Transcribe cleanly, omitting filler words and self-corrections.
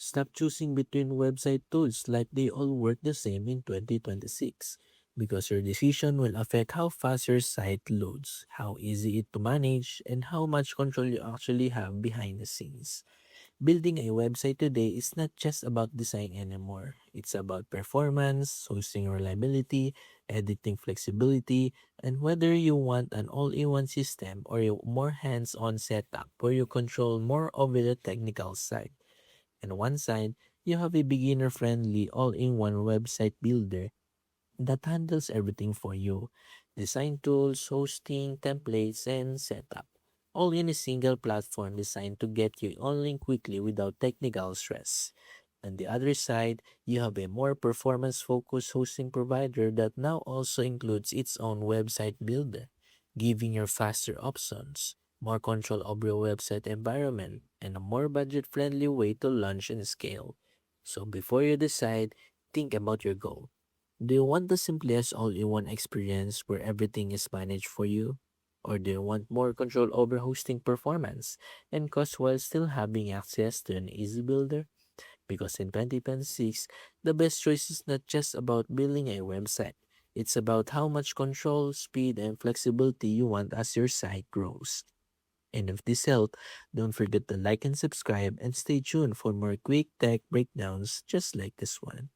Stop choosing between website tools like they all work the same in 2026 because your decision will affect how fast your site loads, how easy it to manage, and how much control you actually have behind the scenes. Building a website today is not just about design anymore. It's about performance, hosting reliability, editing flexibility, and whether you want an all-in-one system or a more hands-on setup where you control more over the technical side. On one side, you have a beginner-friendly all-in-one website builder that handles everything for you: design tools, hosting, templates, and setup. All in a single platform designed to get you online quickly without technical stress. On the other side, you have a more performance focused hosting provider that now also includes its own website builder, giving you faster options, more control over your website environment, and a more budget friendly way to launch and scale. So before you decide, think about your goal. Do you want the simplest all-in-one experience where everything is managed for you? Or do you want more control over hosting performance and cost while still having access to an easy builder? Because in 2026, the best choice is not just about building a website. It's about how much control, speed, and flexibility you want as your site grows. And if this helped, don't forget to like and subscribe and stay tuned for more quick tech breakdowns just like this one.